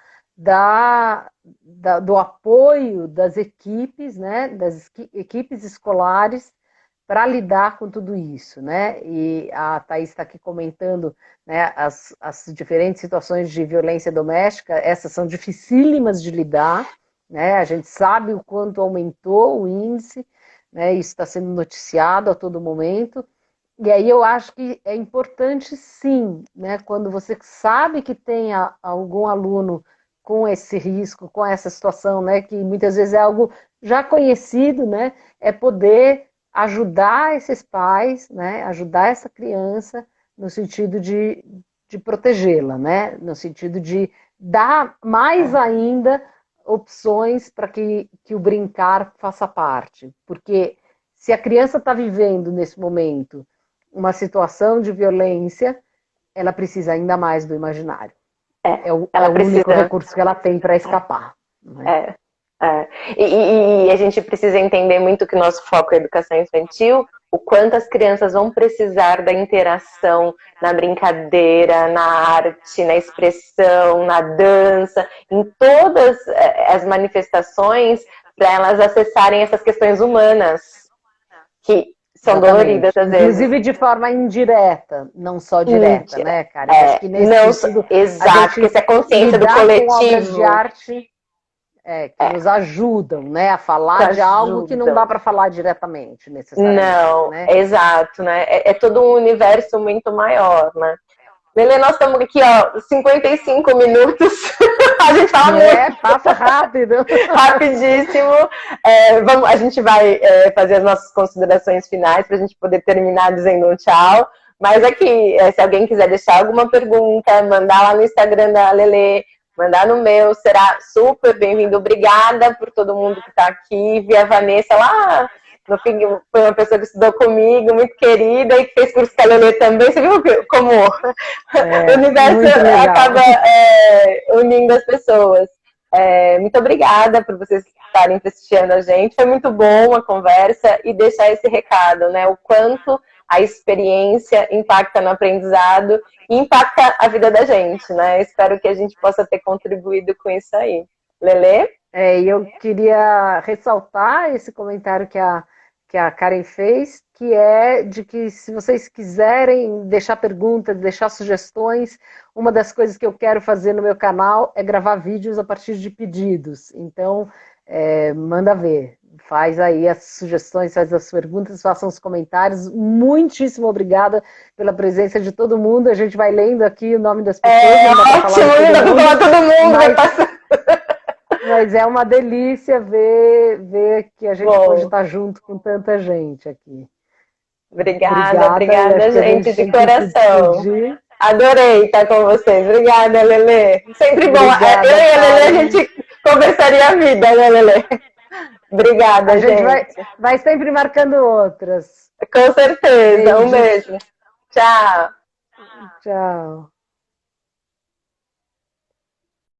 do apoio das equipes, né? Das equipes escolares para lidar com tudo isso, né? E a Thaís está aqui comentando, né, as diferentes situações de violência doméstica, essas são dificílimas de lidar, né? A gente sabe o quanto aumentou o índice, né? Isso está sendo noticiado a todo momento. E aí eu acho que é importante, sim, né? Quando você sabe que tem algum aluno com esse risco, com essa situação, né? Que muitas vezes é algo já conhecido, né? É poder ajudar esses pais, né, ajudar essa criança no sentido de protegê-la, né, no sentido de dar mais ainda opções para que o brincar faça parte. Porque se a criança está vivendo nesse momento uma situação de violência, ela precisa ainda mais do imaginário. É o único recurso que ela tem para escapar. Né? E a gente precisa entender muito que o nosso foco é a educação infantil, o quanto as crianças vão precisar da interação na brincadeira, na arte, na expressão, na dança, em todas as manifestações, para elas acessarem essas questões humanas, que são doloridas às vezes. Inclusive de forma indireta, não só direta, né, cara? Acho que nesse sentido, exato, que essa é a consciência do coletivo. Com obras de arte que nos ajudam, né, a falar de algo que não dá para falar diretamente, necessariamente. Não, né? Exato, né? É todo um universo muito maior, né? Lelê, nós estamos aqui, ó, 55 minutos. A gente fala muito. Passa rápido. Rapidíssimo. A gente vai fazer as nossas considerações finais para a gente poder terminar dizendo um tchau. Mas aqui, se alguém quiser deixar alguma pergunta, mandar lá no Instagram da Lelê, mandar no meu, será super bem-vindo. Obrigada por todo mundo que está aqui. Vi a Vanessa lá. No fim, foi uma pessoa que estudou comigo, muito querida, e que fez curso com a Lelê também. Você viu como o universo acaba unindo as pessoas. Muito obrigada por vocês estarem prestigiando a gente. Foi muito bom a conversa e deixar esse recado, né? O quanto a experiência impacta no aprendizado e impacta a vida da gente, né? Espero que a gente possa ter contribuído com isso aí. Lelê? E eu queria ressaltar esse comentário que a Karen fez, que é de que se vocês quiserem deixar perguntas, deixar sugestões, uma das coisas que eu quero fazer no meu canal é gravar vídeos a partir de pedidos. Então, manda ver. Faz aí as sugestões, faz as perguntas, façam os comentários. Muitíssimo obrigada pela presença de todo mundo. A gente vai lendo aqui o nome das pessoas. Ótimo, ainda vou falar todo mundo. Mas é uma delícia ver que a gente pode estar junto com tanta gente aqui. Obrigada, gente, de coração. Adorei estar com vocês. Obrigada, Lelê. Sempre bom. Obrigada, eu e a Lelê, a gente conversaria a vida, né, Lelê? Obrigada, gente. A gente vai sempre marcando outras. Com certeza. Um beijo. Tchau. Tchau.